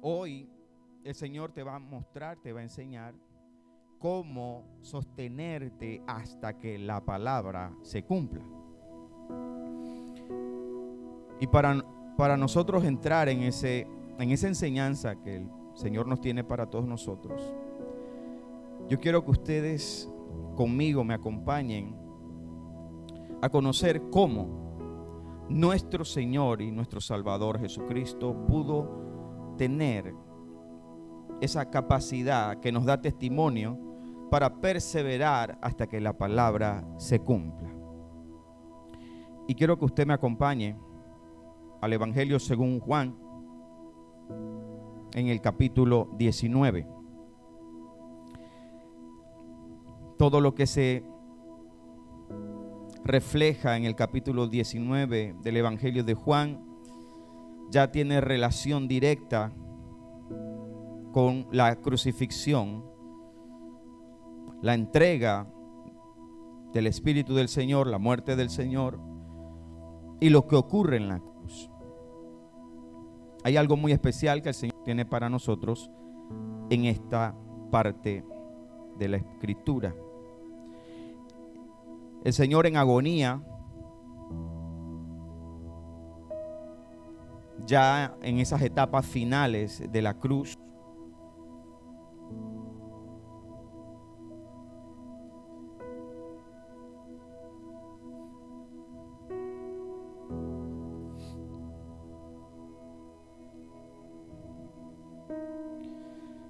Hoy el Señor te va a mostrar, te va a enseñar cómo sostenerte hasta que la palabra se cumpla. Y para nosotros entrar en esa enseñanza que el Señor nos tiene para todos nosotros, yo quiero que ustedes conmigo me acompañen a conocer cómo nuestro Señor y nuestro Salvador Jesucristo pudo tener esa capacidad que nos da testimonio para perseverar hasta que la palabra se cumpla. Y quiero que usted me acompañe al Evangelio según Juan, en el capítulo 19. Todo lo que se refleja en el capítulo 19 del Evangelio de Juan ya tiene relación directa con la crucifixión, la entrega del Espíritu del Señor, la muerte del Señor y lo que ocurre en la cruz. Hay algo muy especial que el Señor tiene para nosotros en esta parte de la Escritura. El Señor en agonía, ya en esas etapas finales de la cruz,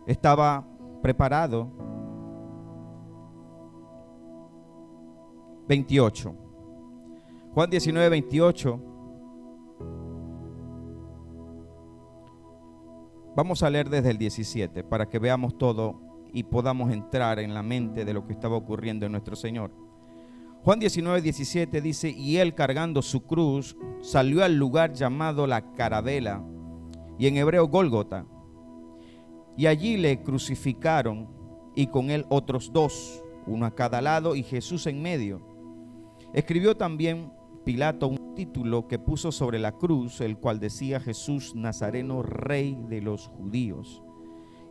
estaba preparado. 28. Juan 19, 28. Vamos a leer desde el 17 para que veamos todo y podamos entrar en la mente de lo que estaba ocurriendo en nuestro Señor. Juan 19, 17 dice: y él, cargando su cruz, salió al lugar llamado la Carabela, y en hebreo Gólgota, y allí le crucificaron, y con él otros dos, uno a cada lado y Jesús en medio. Escribió también Pilato un título que puso sobre la cruz, el cual decía: Jesús Nazareno, Rey de los Judíos.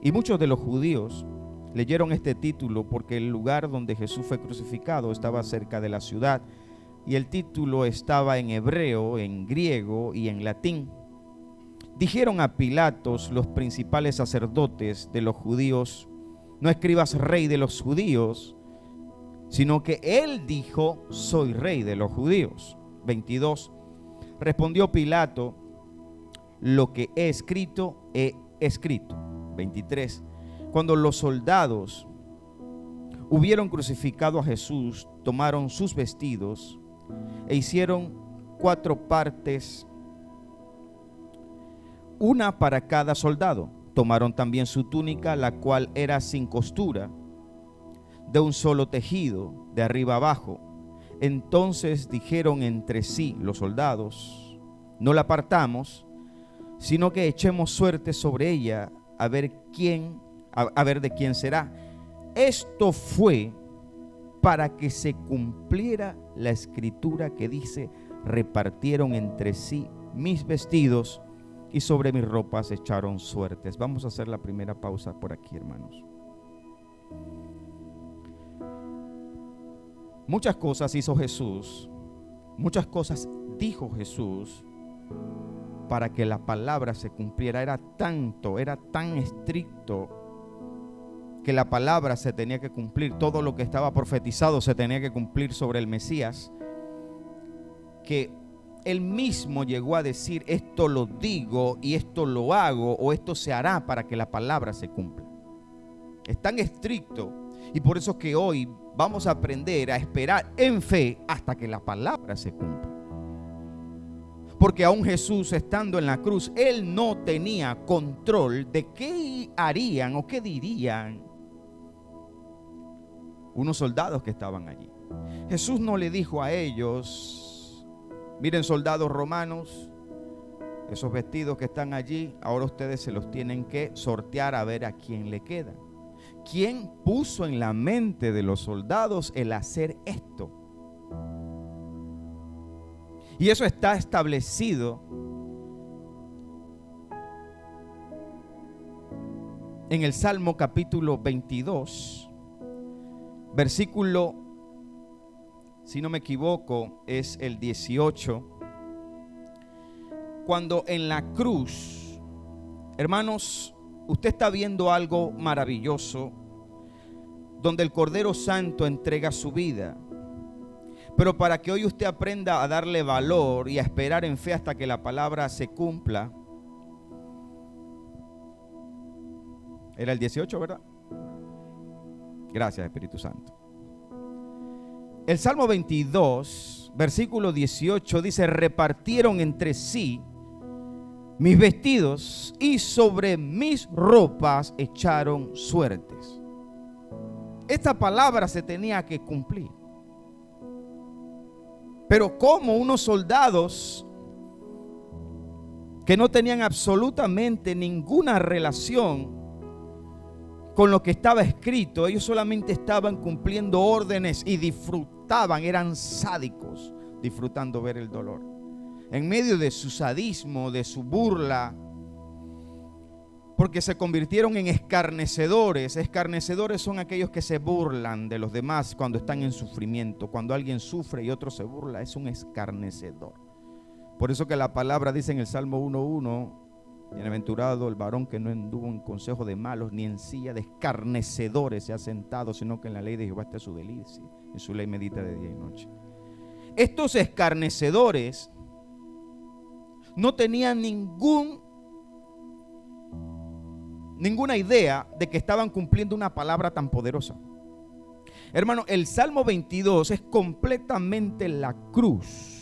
Y muchos de los judíos leyeron este título porque el lugar donde Jesús fue crucificado estaba cerca de la ciudad, y el título estaba en hebreo, en griego y en latín. Dijeron a Pilato los principales sacerdotes de los judíos: no escribas Rey de los Judíos, sino que él dijo: soy Rey de los Judíos. 22. Respondió Pilato: lo que he escrito, he escrito. 23. Cuando los soldados hubieron crucificado a Jesús, tomaron sus vestidos e hicieron 4 partes, una para cada soldado. Tomaron también su túnica, la cual era sin costura, de un solo tejido, de arriba abajo. Entonces dijeron entre sí los soldados: no la partamos, sino que echemos suerte sobre ella, a ver de quién será. Esto fue para que se cumpliera la escritura que dice: repartieron entre sí mis vestidos, y sobre mis ropas echaron suertes. Vamos a hacer la primera pausa por aquí, hermanos. Muchas cosas hizo Jesús, muchas cosas dijo Jesús para que la palabra se cumpliera. Era tan estricto que la palabra se tenía que cumplir. Todo lo que estaba profetizado se tenía que cumplir sobre el Mesías, que él mismo llegó a decir: esto lo digo y esto lo hago, o esto se hará para que la palabra se cumpla. Es tan estricto, y por eso que hoy vamos a aprender a esperar en fe hasta que la palabra se cumpla. Porque aún Jesús, estando en la cruz, él no tenía control de qué harían o qué dirían unos soldados que estaban allí. Jesús no le dijo a ellos: miren, soldados romanos, esos vestidos que están allí, ahora ustedes se los tienen que sortear a ver a quién le queda. ¿Quién puso en la mente de los soldados el hacer esto? Y eso está establecido en el Salmo capítulo 22, versículo, si no me equivoco, es el 18, cuando en la cruz, hermanos, usted está viendo algo maravilloso, donde el Cordero Santo entrega su vida. Pero para que hoy usted aprenda a darle valor y a esperar en fe hasta que la palabra se cumpla. Era el 18, ¿verdad? Gracias, Espíritu Santo. El Salmo 22, versículo 18 dice: repartieron entre sí mis vestidos y sobre mis ropas echaron suertes. Esta palabra se tenía que cumplir. Pero como unos soldados que no tenían absolutamente ninguna relación con lo que estaba escrito, ellos solamente estaban cumpliendo órdenes y disfrutaban, eran sádicos, disfrutando ver el dolor. En medio de su sadismo, de su burla, porque se convirtieron en escarnecedores. Escarnecedores son aquellos que se burlan de los demás cuando están en sufrimiento. Cuando alguien sufre y otro se burla, es un escarnecedor. Por eso que la palabra dice en el Salmo 1:1: bienaventurado el varón que no anduvo en consejo de malos, ni en silla de escarnecedores se ha sentado, sino que en la ley de Jehová está su delicia, en su ley medita de día y noche. Estos escarnecedores no tenían ninguna idea de que estaban cumpliendo una palabra tan poderosa. Hermano, el Salmo 22 es completamente la cruz.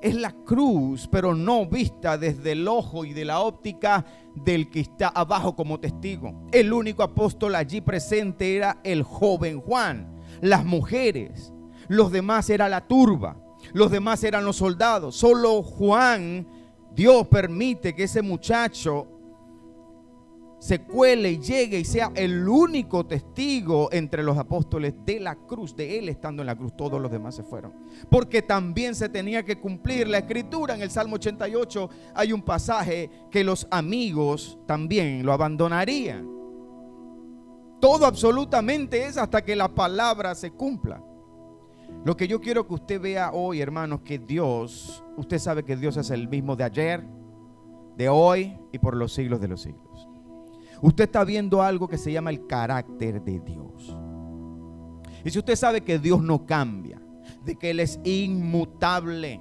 Es la cruz, pero no vista desde el ojo y de la óptica del que está abajo como testigo. El único apóstol allí presente era el joven Juan. Las mujeres, los demás era la turba, los demás eran los soldados. Solo Juan, Dios permite que ese muchacho se cuele y llegue y sea el único testigo entre los apóstoles de la cruz, de él estando en la cruz. Todos los demás se fueron, porque también se tenía que cumplir la escritura. En el Salmo 88 hay un pasaje que los amigos también lo abandonarían. Todo absolutamente es hasta que la palabra se cumpla. Lo que yo quiero que usted vea hoy, hermanos, que Dios, usted sabe que Dios es el mismo de ayer, de hoy y por los siglos de los siglos. Usted está viendo algo que se llama el carácter de Dios. Y si usted sabe que Dios no cambia, de que Él es inmutable,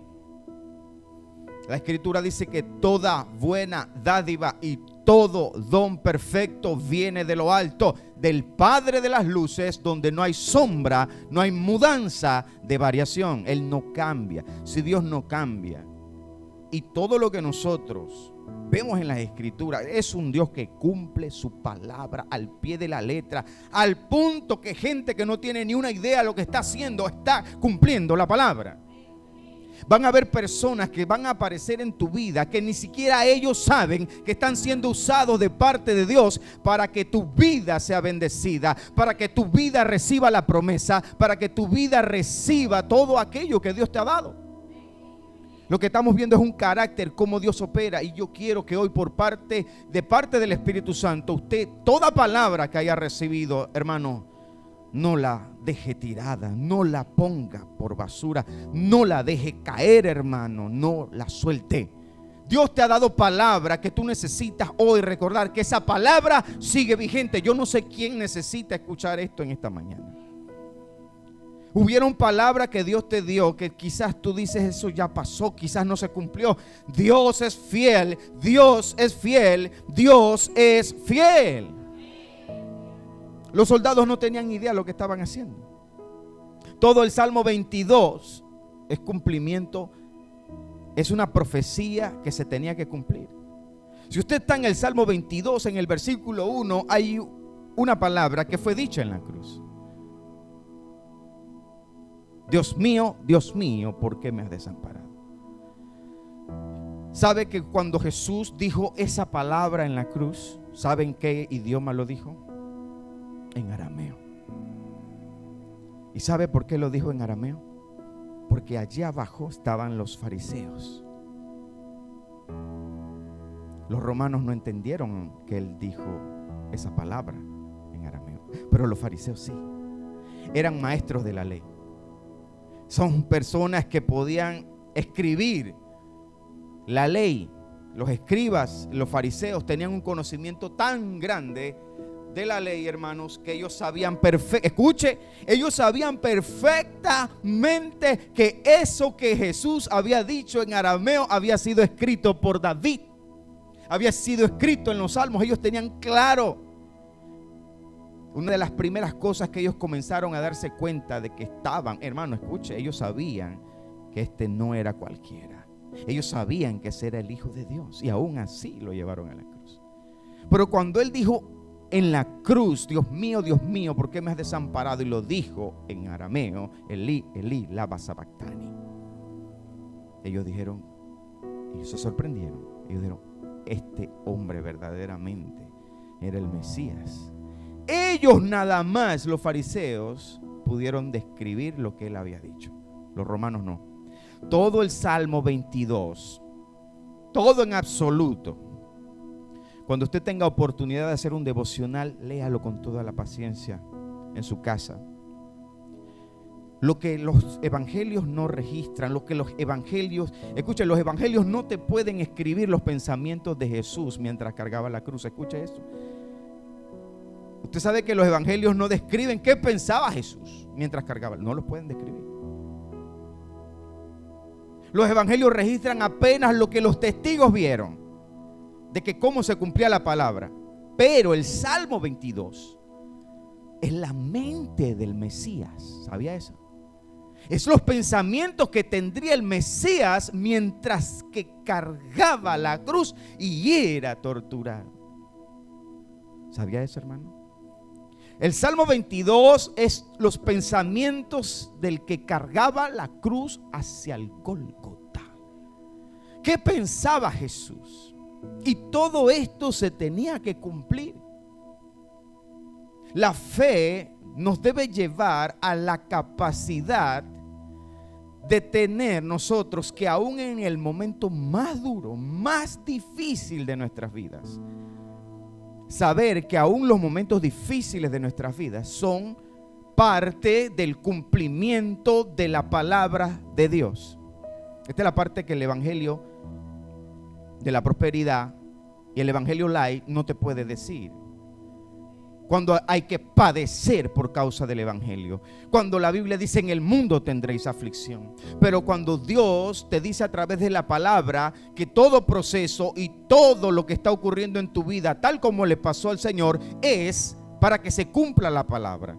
la Escritura dice que toda buena dádiva y todo don perfecto viene de lo alto, del Padre de las luces, donde no hay sombra, no hay mudanza de variación. Él no cambia. Si Dios no cambia, y todo lo que nosotros vemos en las Escrituras, es un Dios que cumple su palabra al pie de la letra, al punto que gente que no tiene ni una idea de lo que está haciendo, está cumpliendo la palabra. Van a haber personas que van a aparecer en tu vida que ni siquiera ellos saben que están siendo usados de parte de Dios para que tu vida sea bendecida, para que tu vida reciba la promesa, para que tu vida reciba todo aquello que Dios te ha dado. Lo que estamos viendo es un carácter, cómo Dios opera, y yo quiero que hoy de parte del Espíritu Santo, usted toda palabra que haya recibido, hermano, no la deje tirada, no la ponga por basura, no la deje caer, hermano, no la suelte. Dios te ha dado palabra que tú necesitas hoy recordar que esa palabra sigue vigente. Yo no sé quién necesita escuchar esto en esta mañana. Hubieron palabras que Dios te dio que quizás tú dices eso ya pasó, quizás no se cumplió. Dios es fiel, Dios es fiel, Dios es fiel. Los soldados no tenían idea de lo que estaban haciendo. Todo el Salmo 22 es cumplimiento, es una profecía que se tenía que cumplir. Si usted está en el Salmo 22, en el versículo 1, hay una palabra que fue dicha en la cruz. Dios mío, ¿por qué me has desamparado? ¿Sabe que cuando Jesús dijo esa palabra en la cruz, ¿saben qué idioma lo dijo? En arameo. ¿Y sabe por qué lo dijo en arameo? Porque allí abajo estaban los fariseos. Los romanos no entendieron que él dijo esa palabra en arameo. Pero los fariseos sí. Eran maestros de la ley. Son personas que podían escribir la ley. Los escribas, los fariseos tenían un conocimiento tan grande de la ley, hermanos, que ellos sabían ellos sabían perfectamente que eso que Jesús había dicho en arameo había sido escrito por David, había sido escrito en los salmos. Ellos tenían claro. Una de las primeras cosas que ellos comenzaron a darse cuenta de que estaban, hermano, escuche, ellos sabían que este no era cualquiera. Ellos sabían que ese era el Hijo de Dios y aún así lo llevaron a la cruz. Pero cuando él dijo en la cruz, Dios mío, ¿por qué me has desamparado? Y lo dijo en arameo, Elí, Elí, lama sabactani. Ellos dijeron, ellos se sorprendieron. Ellos dijeron, este hombre verdaderamente era el Mesías. Ellos nada más, los fariseos, pudieron describir lo que él había dicho. Los romanos no. Todo el Salmo 22, todo en absoluto. Cuando usted tenga oportunidad de hacer un devocional, léalo con toda la paciencia en su casa. Lo que los evangelios no registran, lo que los evangelios, escuchen, los evangelios no te pueden escribir los pensamientos de Jesús mientras cargaba la cruz. Escuche esto. Usted sabe que los evangelios no describen qué pensaba Jesús mientras cargaba. No los pueden describir. Los evangelios registran apenas lo que los testigos vieron de que cómo se cumplía la palabra. Pero el Salmo 22 es la mente del Mesías. ¿Sabía eso? Es los pensamientos que tendría el Mesías mientras que cargaba la cruz y era torturado. ¿Sabía eso, hermano? El Salmo 22 es los pensamientos del que cargaba la cruz hacia el Gólgota. ¿Qué pensaba Jesús? Y todo esto se tenía que cumplir. La fe nos debe llevar a la capacidad de tener nosotros que aún en el momento más duro, más difícil de nuestras vidas, saber que aún los momentos difíciles de nuestras vidas son parte del cumplimiento de la palabra de Dios. Esta es la parte que el evangelio de la prosperidad y el evangelio light no te puede decir. Cuando hay que padecer por causa del evangelio. Cuando la Biblia dice en el mundo tendréis aflicción. Pero cuando Dios te dice a través de la palabra que todo proceso y todo lo que está ocurriendo en tu vida, tal como le pasó al Señor, es para que se cumpla la palabra.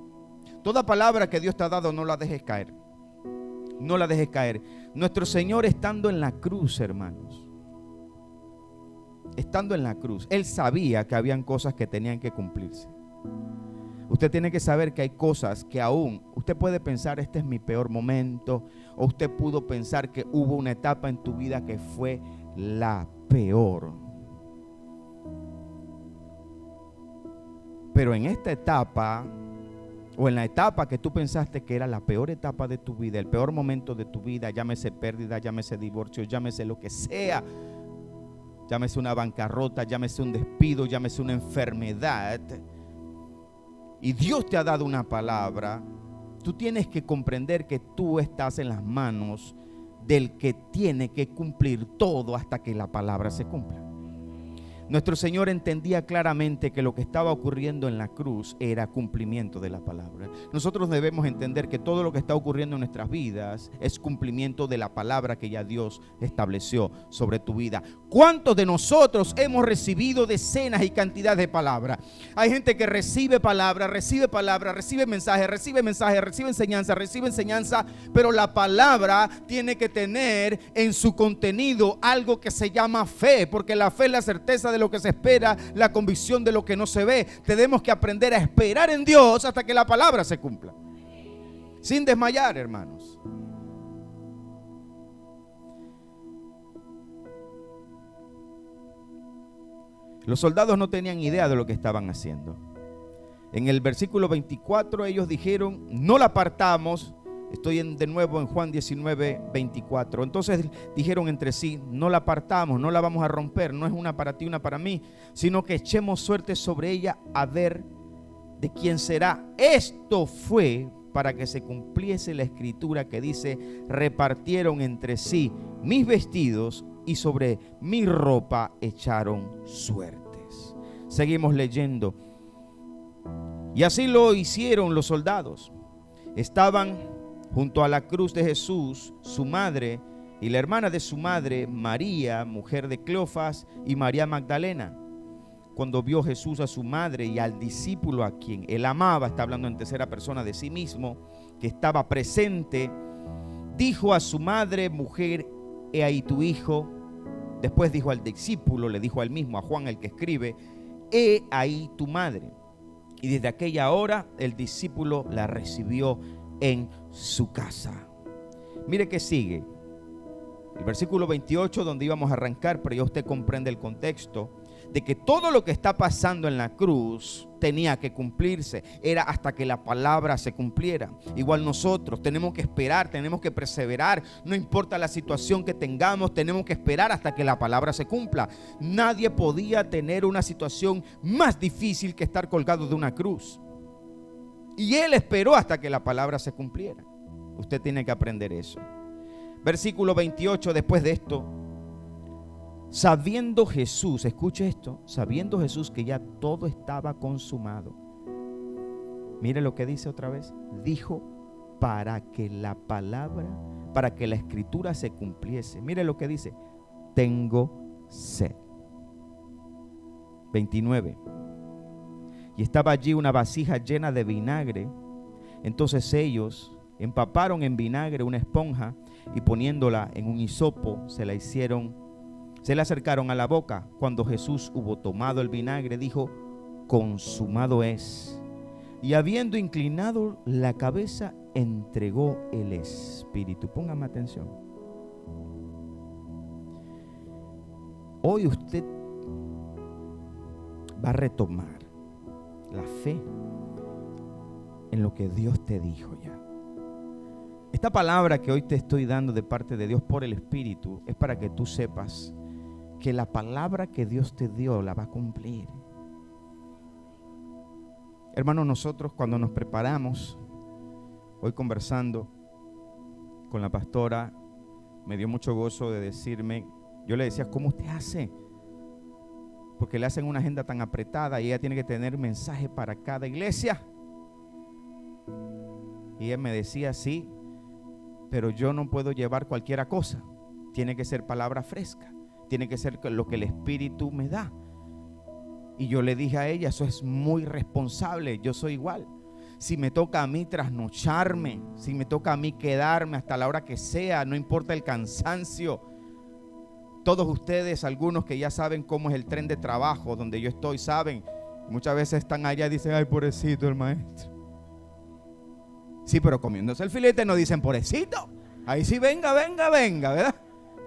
Toda palabra que Dios te ha dado, no la dejes caer. No la dejes caer. Nuestro Señor estando en la cruz, hermanos, estando en la cruz, Él sabía que habían cosas que tenían que cumplirse. Usted tiene que saber que hay cosas que aún usted puede pensar, este es mi peor momento, o usted pudo pensar que hubo una etapa en tu vida que fue la peor. Pero en esta etapa, o en la etapa que tú pensaste que era la peor etapa de tu vida, el peor momento de tu vida, llámese pérdida, llámese divorcio, llámese lo que sea, llámese una bancarrota, llámese un despido, llámese una enfermedad, y Dios te ha dado una palabra, tú tienes que comprender que tú estás en las manos del que tiene que cumplir todo hasta que la palabra se cumpla. Nuestro Señor entendía claramente que lo que estaba ocurriendo en la cruz era cumplimiento de la palabra. Nosotros debemos entender que todo lo que está ocurriendo en nuestras vidas es cumplimiento de la palabra que ya Dios estableció sobre tu vida. ¿Cuántos de nosotros hemos recibido decenas y cantidad de palabras? Hay gente que recibe palabra, recibe mensaje, recibe enseñanza, pero la palabra tiene que tener en su contenido algo que se llama fe, porque la fe es la certeza de lo que se espera, la convicción de lo que no se ve. Tenemos que aprender a esperar en Dios hasta que la palabra se cumpla, sin desmayar, hermanos. Los soldados no tenían idea de lo que estaban haciendo. En el versículo 24 ellos dijeron, no la partamos Estoy de nuevo en Juan 19, 24. Entonces dijeron entre sí: no la partamos, no la vamos a romper, no es una para ti, una para mí, sino que echemos suerte sobre ella a ver de quién será. Esto fue para que se cumpliese la escritura que dice: repartieron entre sí mis vestidos y sobre mi ropa echaron suertes. Seguimos leyendo. Y así lo hicieron los soldados. Estaban junto a la cruz de Jesús su madre y la hermana de su madre, María, mujer de Cleofas, y María Magdalena. Cuando vio Jesús a su madre y al discípulo a quien él amaba, está hablando en tercera persona de sí mismo, que estaba presente, dijo a su madre: mujer, he ahí tu hijo. Después dijo al discípulo, le dijo al mismo, a Juan el que escribe: he ahí tu madre. Y desde aquella hora el discípulo la recibió en su casa. Mire que sigue el versículo 28, donde íbamos a arrancar, pero ya usted comprende el contexto de que todo lo que está pasando en la cruz tenía que cumplirse. Era hasta que la palabra se cumpliera. Igual nosotros tenemos que esperar, tenemos que perseverar. No importa la situación que tengamos, tenemos que esperar hasta que la palabra se cumpla. Nadie podía tener una situación más difícil que estar colgado de una cruz. Y él esperó hasta que la palabra se cumpliera. Usted tiene que aprender eso. Versículo 28, después de esto: sabiendo Jesús, escuche esto, sabiendo Jesús que ya todo estaba consumado. Mire lo que dice otra vez. Dijo: para que la palabra, para que la escritura se cumpliese. Mire lo que dice: tengo sed. 29. Y estaba allí una vasija llena de vinagre. Entonces ellos empaparon en vinagre una esponja y poniéndola en un hisopo se la acercaron a la boca. Cuando Jesús hubo tomado el vinagre, dijo: consumado es. Y habiendo inclinado la cabeza, entregó el espíritu. Póngame atención. Hoy usted va a retomar la fe en lo que Dios te dijo ya. Esta palabra que hoy te estoy dando de parte de Dios por el Espíritu es para que tú sepas que la palabra que Dios te dio la va a cumplir. Hermanos, nosotros cuando nos preparamos, hoy conversando con la pastora, me dio mucho gozo de decirme, yo le decía: ¿cómo usted hace? Porque le hacen una agenda tan apretada y ella tiene que tener mensaje para cada iglesia. Y ella me decía: sí, pero yo no puedo llevar cualquier cosa. Tiene que ser palabra fresca. Tiene que ser lo que el Espíritu me da. Y yo le dije a ella: eso es muy responsable. Yo soy igual. Si me toca a mí trasnocharme, si me toca a mí quedarme hasta la hora que sea, no importa el cansancio. Todos ustedes, algunos que ya saben cómo es el tren de trabajo donde yo estoy, saben. Muchas veces están allá y dicen: ay, pobrecito el maestro. Sí, pero comiéndose el filete no dicen pobrecito. Ahí sí venga, ¿verdad?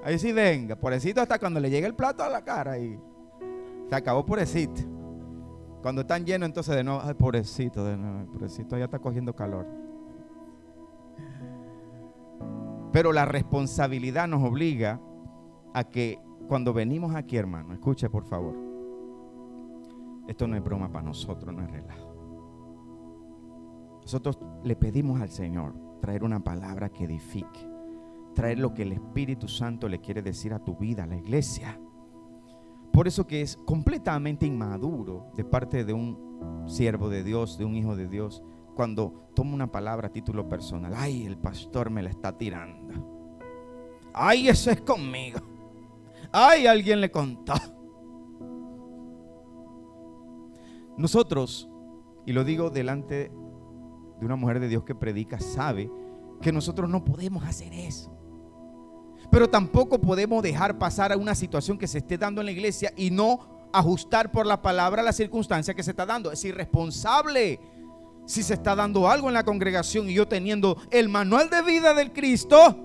Ahí sí venga, pobrecito hasta cuando le llegue el plato a la cara y se acabó pobrecito. Cuando están llenos entonces de nuevo: ay, pobrecito, de nuevo, pobrecito ya está cogiendo calor. Pero la responsabilidad nos obliga a que cuando venimos aquí, hermano, escuche por favor, esto no es broma para nosotros, no es relajo. Nosotros le pedimos al Señor traer una palabra que edifique, traer lo que el Espíritu Santo le quiere decir a tu vida, a la iglesia. Por eso que es completamente inmaduro de parte de un siervo de Dios, de un hijo de Dios, cuando toma una palabra a título personal. Ay, el pastor me la está tirando. Ay, eso es conmigo. Ay, alguien le contó. Nosotros, y lo digo delante de una mujer de Dios que predica, sabe que nosotros no podemos hacer eso. Pero tampoco podemos dejar pasar a una situación que se esté dando en la iglesia y no ajustar por la palabra la circunstancia que se está dando. Es irresponsable. Si se está dando algo en la congregación y yo teniendo el manual de vida del Cristo,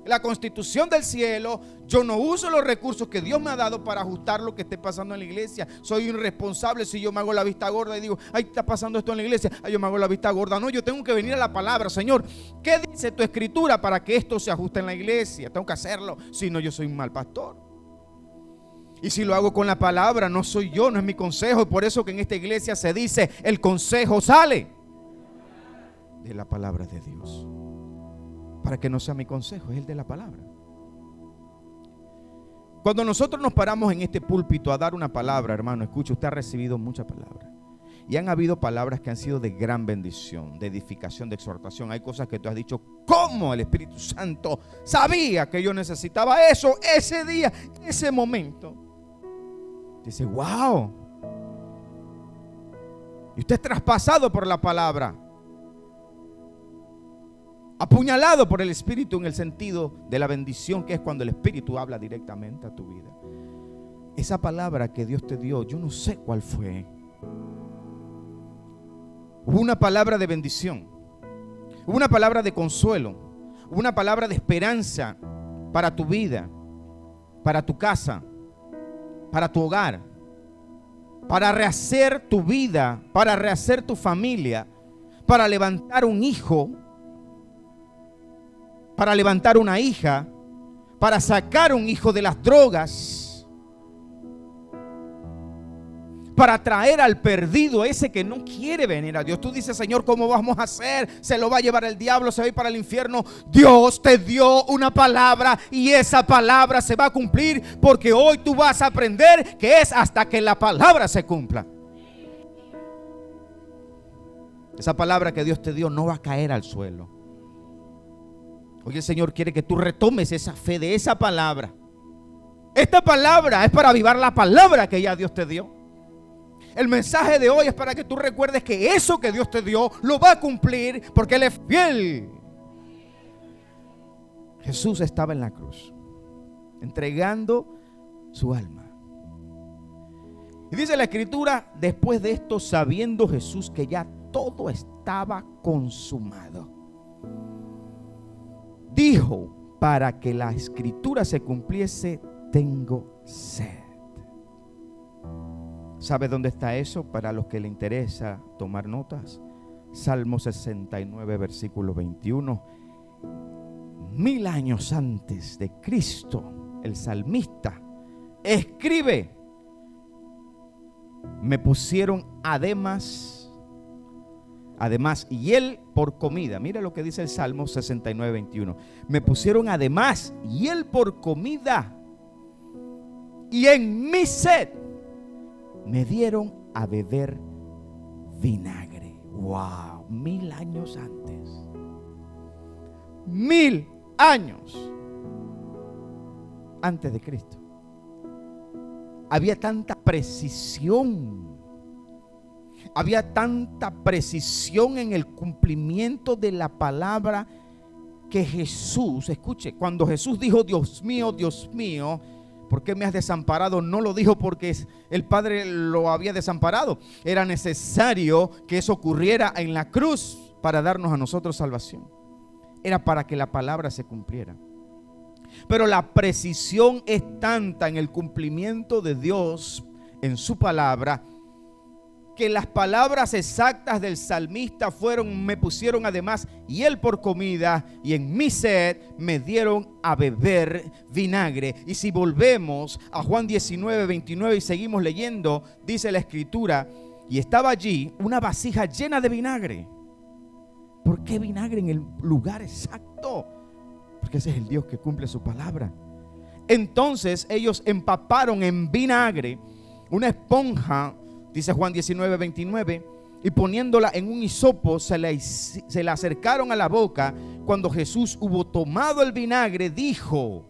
la constitución del cielo. Yo no uso los recursos que Dios me ha dado para ajustar lo que esté pasando en la iglesia. Soy irresponsable si yo me hago la vista gorda y digo, ay, está pasando esto en la iglesia, ay, yo me hago la vista gorda. No, yo tengo que venir a la palabra. Señor, ¿qué dice tu escritura para que esto se ajuste en la iglesia? Tengo que hacerlo, si no yo soy un mal pastor. Y si lo hago con la palabra, no soy yo, no es mi consejo. Y por eso que en esta iglesia se dice, el consejo sale de la palabra de Dios. Para que no sea mi consejo, es el de la palabra. Cuando nosotros nos paramos en este púlpito a dar una palabra, hermano, escuche, usted ha recibido mucha palabra. Y han habido palabras que han sido de gran bendición, de edificación, de exhortación. Hay cosas que tú has dicho, ¿cómo el Espíritu Santo sabía que yo necesitaba eso ese día, ese momento? Dice, wow. Y usted es traspasado por la palabra, apuñalado por el Espíritu, en el sentido de la bendición que es cuando el Espíritu habla directamente a tu vida. Esa palabra que Dios te dio, yo no sé cuál fue. Hubo una palabra de bendición, hubo una palabra de consuelo, hubo una palabra de esperanza para tu vida, para tu casa, para tu hogar, para rehacer tu vida, para rehacer tu familia, para levantar un hijo, para levantar una hija, para sacar un hijo de las drogas, para traer al perdido, ese que no quiere venir a Dios. Tú dices, Señor, ¿cómo vamos a hacer? Se lo va a llevar el diablo, se va a ir para el infierno. Dios te dio una palabra y esa palabra se va a cumplir, porque hoy tú vas a aprender que es hasta que la palabra se cumpla. Esa palabra que Dios te dio no va a caer al suelo. Hoy el Señor quiere que tú retomes esa fe de esa palabra. Esta palabra es para avivar la palabra que ya Dios te dio. El mensaje de hoy es para que tú recuerdes que eso que Dios te dio lo va a cumplir, porque Él es fiel. Jesús estaba en la cruz entregando su alma. Y dice la Escritura, después de esto, sabiendo Jesús que ya todo estaba consumado, dijo, para que la Escritura se cumpliese, tengo sed. ¿Sabe dónde está eso? Para los que le interesa tomar notas. Salmo 69, versículo 21. 1000 años antes de Cristo, el salmista escribe: me pusieron además hiel por comida. Mira lo que dice el Salmo 69, 21. Me pusieron además hiel por comida, y en mi sed me dieron a beber vinagre. Wow, 1000 años antes. 1000 años antes de Cristo. Había tanta precisión. Había tanta precisión en el cumplimiento de la palabra que Jesús, escuche, cuando Jesús dijo, Dios mío, ¿por qué me has desamparado? No lo dijo porque el Padre lo había desamparado. Era necesario que eso ocurriera en la cruz para darnos a nosotros salvación. Era para que la palabra se cumpliera. Pero la precisión es tanta en el cumplimiento de Dios en su palabra, que las palabras exactas del salmista fueron: me pusieron además hiel por comida, y en mi sed me dieron a beber vinagre. Y si volvemos a Juan 19, 29 y seguimos leyendo, dice la Escritura: y estaba allí una vasija llena de vinagre. ¿Por qué vinagre en el lugar exacto? Porque ese es el Dios que cumple su palabra. Entonces ellos empaparon en vinagre una esponja, dice Juan 19, 29, y poniéndola en un hisopo se la acercaron a la boca. Cuando Jesús hubo tomado el vinagre, dijo: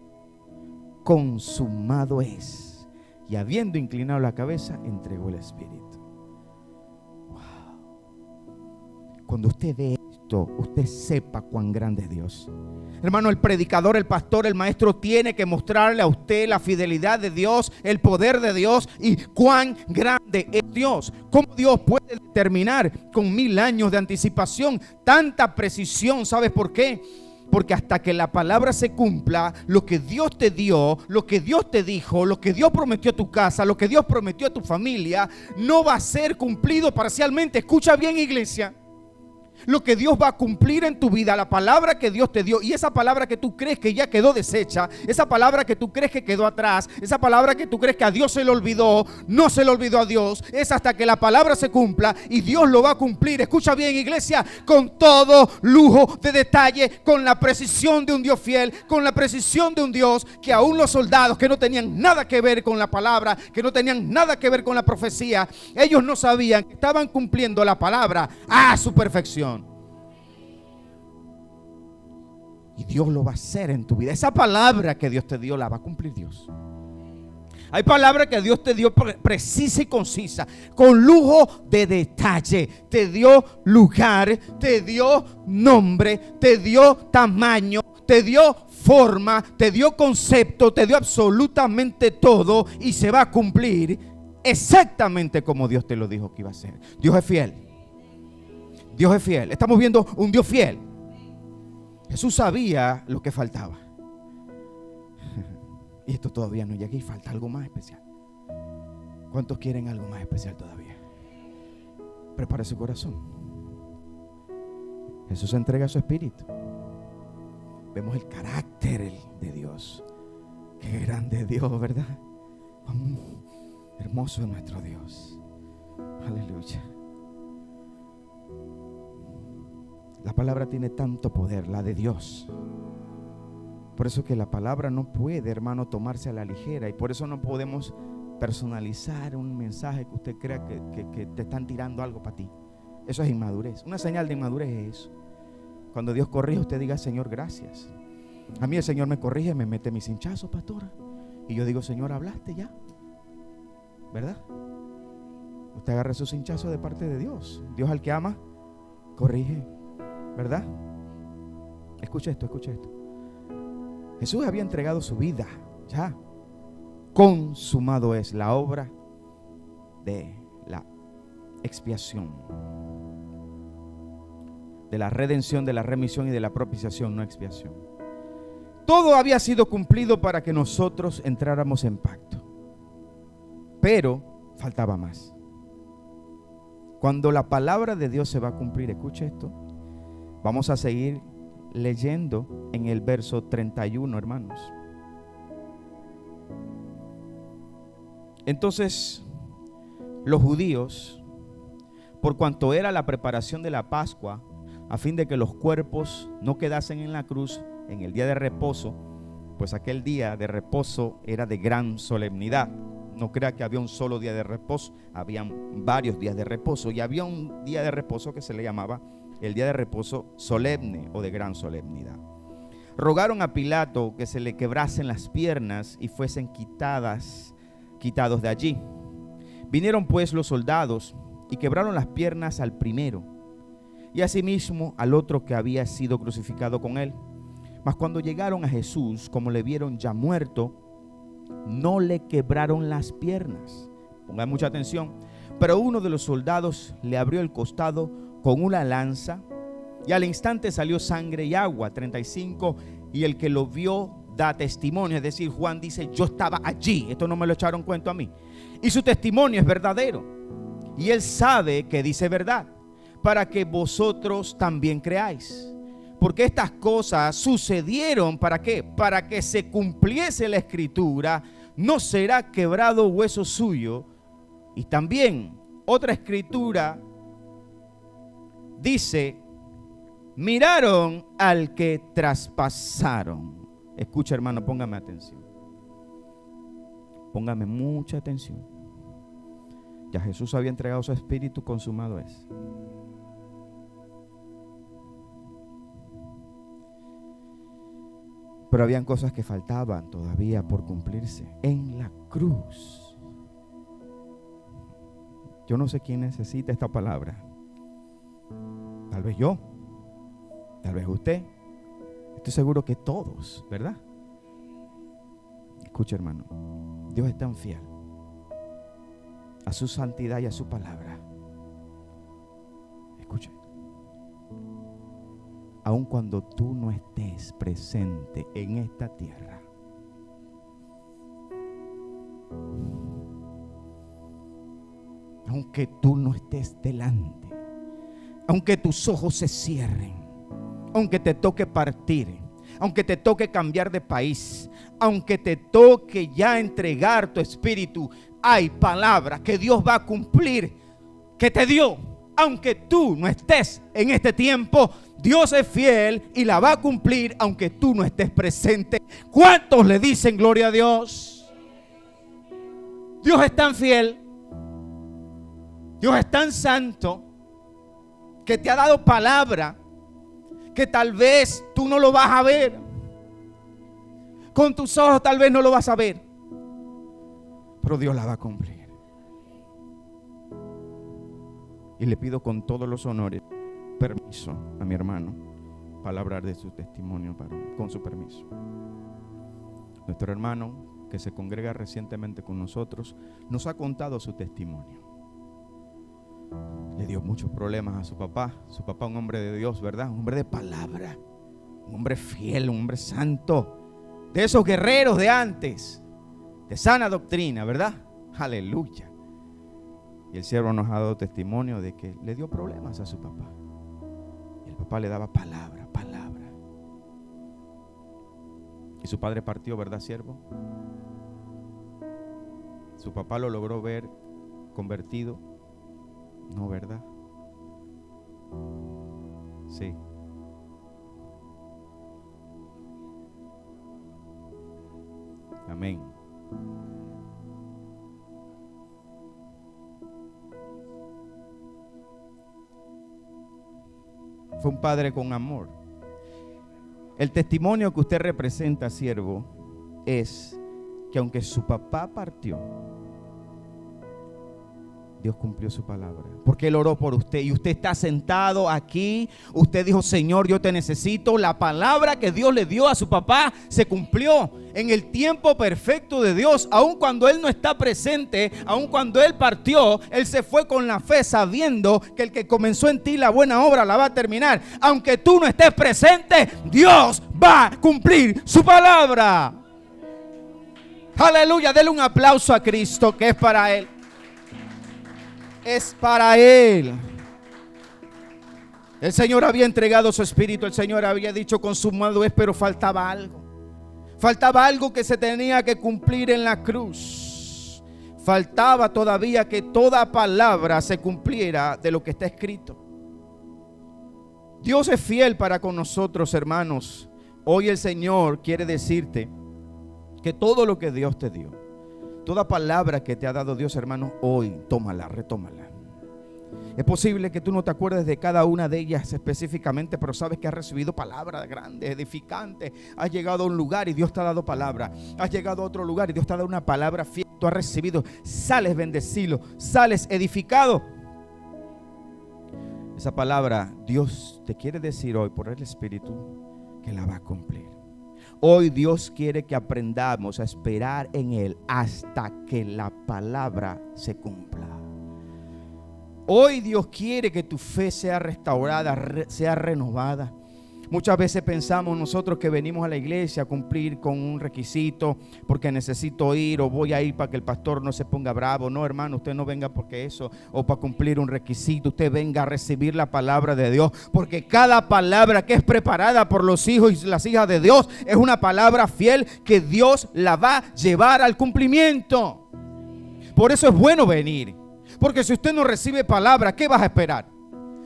consumado es. Y habiendo inclinado la cabeza, entregó el Espíritu. Wow. Cuando usted ve esto, usted sepa cuán grande es Dios. Hermano, el predicador, el pastor, el maestro tiene que mostrarle a usted la fidelidad de Dios, el poder de Dios y cuán grande es Dios. ¿Cómo Dios puede determinar con 1000 años de anticipación tanta precisión? ¿Sabes por qué? Porque hasta que la palabra se cumpla, lo que Dios te dio, lo que Dios te dijo, lo que Dios prometió a tu casa, lo que Dios prometió a tu familia, no va a ser cumplido parcialmente. Escucha bien, iglesia. Lo que Dios va a cumplir en tu vida, la palabra que Dios te dio, y esa palabra que tú crees que ya quedó deshecha, esa palabra que tú crees que quedó atrás, esa palabra que tú crees que a Dios se le olvidó, no se le olvidó a Dios, es hasta que la palabra se cumpla y Dios lo va a cumplir. Escucha bien, iglesia, con todo lujo de detalle, con la precisión de un Dios fiel, con la precisión de un Dios que aún los soldados que no tenían nada que ver con la palabra, que no tenían nada que ver con la profecía, ellos no sabían que estaban cumpliendo la palabra a su perfección. Y Dios lo va a hacer en tu vida. Esa palabra que Dios te dio la va a cumplir Dios. Hay palabras que Dios te dio precisa y concisa, con lujo de detalle. Te dio lugar, te dio nombre, te dio tamaño, te dio forma, te dio concepto, te dio absolutamente todo y se va a cumplir exactamente como Dios te lo dijo que iba a ser. Dios es fiel. Dios es fiel. Estamos viendo un Dios fiel. Jesús sabía lo que faltaba. Y esto todavía no llega y falta algo más especial. ¿Cuántos quieren algo más especial todavía? Prepare su corazón. Jesús entrega su espíritu. Vemos el carácter de Dios. Qué grande Dios, ¿verdad? Hermoso es nuestro Dios. Aleluya. La palabra tiene tanto poder, la de Dios. Por eso que la palabra no puede, hermano, tomarse a la ligera. Y por eso no podemos personalizar un mensaje que usted crea que te están tirando algo para ti. Eso es inmadurez. Una señal de inmadurez es eso. Cuando Dios corrige, usted diga: Señor, gracias. A mí el Señor me corrige, me mete mis hinchazos, pastora. Y yo digo: Señor, hablaste ya, ¿verdad? Usted agarra sus hinchazos de parte de Dios. Dios, al que ama, corrige, ¿verdad? Escucha esto, escucha esto. Jesús había entregado su vida, ya consumado es la obra de la expiación, de la redención, de la remisión y de la propiciación, no expiación. Todo había sido cumplido para que nosotros entráramos en pacto, pero faltaba más. Cuando la palabra de Dios se va a cumplir, escuche esto. Vamos a seguir leyendo en el verso 31, hermanos. Entonces, los judíos, por cuanto era la preparación de la Pascua, a fin de que los cuerpos no quedasen en la cruz en el día de reposo, pues aquel día de reposo era de gran solemnidad. No crea que había un solo día de reposo, habían varios días de reposo, y había un día de reposo que se le llamaba el día de reposo solemne o de gran solemnidad. Rogaron a Pilato que se le quebrasen las piernas y fuesen quitados de allí. Vinieron pues los soldados y quebraron las piernas al primero y asimismo al otro que había sido crucificado con él. Mas cuando llegaron a Jesús, como le vieron ya muerto, no le quebraron las piernas. Pongan mucha atención. Pero uno de los soldados le abrió el costado con una lanza y al instante salió sangre y agua. 35. Y el que lo vio da testimonio, es decir, Juan dice: yo estaba allí, esto no me lo echaron cuento a mí, y su testimonio es verdadero, y él sabe que dice verdad, para que vosotros también creáis, porque estas cosas sucedieron, ¿para qué? Para que se cumpliese la escritura: no será quebrado hueso suyo. Y también otra escritura dice: miraron al que traspasaron. Escucha, hermano, póngame atención. Póngame mucha atención. Ya Jesús había entregado su espíritu, consumado es. Pero habían cosas que faltaban todavía por cumplirse en la cruz. Yo no sé quién necesita esta palabra. Tal vez yo, tal vez usted. Estoy seguro que todos, ¿verdad? Escucha, hermano, Dios es tan fiel a su santidad y a su palabra. Escuche. aun cuando tú no estés presente en esta tierra. Aunque tú no estés delante, aunque tus ojos se cierren, aunque te toque partir, aunque te toque cambiar de país, aunque te toque ya entregar tu espíritu, hay palabra que Dios va a cumplir, que te dio. Aunque tú no estés en este tiempo, Dios es fiel y la va a cumplir aunque tú no estés presente. ¿Cuántos le dicen gloria a Dios? Dios es tan fiel, Dios es tan santo, que te ha dado palabra que tal vez tú no lo vas a ver. Con tus ojos tal vez no lo vas a ver, pero Dios la va a cumplir. Y le pido con todos los honores permiso a mi hermano para hablar de su testimonio, con su permiso. Nuestro hermano, que se congrega recientemente con nosotros, nos ha contado su testimonio. Le dio muchos problemas a su papá, un hombre de Dios, ¿verdad? Un hombre de palabra, un hombre fiel, un hombre santo, de esos guerreros de antes, de sana doctrina, ¿verdad? Aleluya. Y el siervo nos ha dado testimonio de que le dio problemas a su papá. Y el papá le daba palabra. Y su padre partió, ¿verdad, siervo? Su papá lo logró ver convertido. No, ¿verdad? Sí. Amén. Fue un padre con amor. El testimonio que usted representa, siervo, es que aunque su papá partió, Dios cumplió su palabra, porque Él oró por usted y usted está sentado aquí. Usted dijo: Señor, yo te necesito. La palabra que Dios le dio a su papá se cumplió en el tiempo perfecto de Dios. Aun cuando Él no está presente, aun cuando Él partió, Él se fue con la fe, sabiendo que el que comenzó en ti la buena obra la va a terminar. Aunque tú no estés presente, Dios va a cumplir su palabra. Aleluya. Dele un aplauso a Cristo, que es para Él. Es para Él. El Señor había entregado su espíritu. El Señor había dicho: consumado es, pero faltaba algo. Faltaba algo que se tenía que cumplir en la cruz. Faltaba todavía que toda palabra se cumpliera de lo que está escrito. Dios es fiel para con nosotros, hermanos. Hoy el Señor quiere decirte que todo lo que Dios te dio, toda palabra que te ha dado Dios, hermano, hoy tómala, retómala. Es posible que tú no te acuerdes de cada una de ellas específicamente, pero sabes que has recibido palabras grandes, edificantes. Has llegado a un lugar y Dios te ha dado palabra. Has llegado a otro lugar y Dios te ha dado una palabra fiel. Tú has recibido, sales bendecido, sales edificado. Esa palabra Dios te quiere decir hoy por el Espíritu que la va a cumplir. Hoy Dios quiere que aprendamos a esperar en Él hasta que la palabra se cumpla. Hoy Dios quiere que tu fe sea restaurada, sea renovada. Muchas veces pensamos nosotros que venimos a la iglesia a cumplir con un requisito, porque necesito ir, o voy a ir para que el pastor no se ponga bravo. No, hermano, usted no venga porque eso, o para cumplir un requisito. Usted venga a recibir la palabra de Dios, porque cada palabra que es preparada por los hijos y las hijas de Dios es una palabra fiel que Dios la va a llevar al cumplimiento. Por eso es bueno venir, porque si usted no recibe palabra, ¿qué vas a esperar?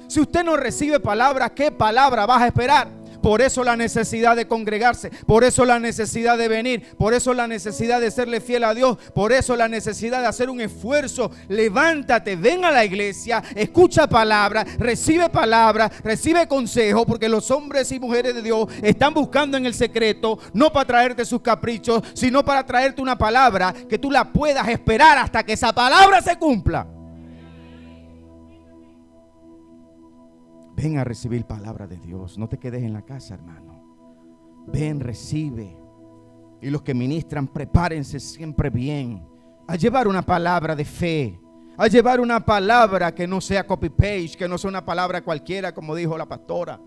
Si usted no recibe palabra, ¿qué palabra vas a esperar? Por eso la necesidad de congregarse, por eso la necesidad de venir, por eso la necesidad de serle fiel a Dios, por eso la necesidad de hacer un esfuerzo. Levántate, ven a la iglesia, escucha palabra, recibe consejo, porque los hombres y mujeres de Dios están buscando en el secreto, no para traerte sus caprichos, sino para traerte una palabra que tú la puedas esperar hasta que esa palabra se cumpla. Ven a recibir palabra de Dios. No te quedes en la casa, hermano. Ven, recibe. Y los que ministran, prepárense siempre bien a llevar una palabra de fe, a llevar una palabra que no sea copy-paste, que no sea una palabra cualquiera, como dijo la pastora.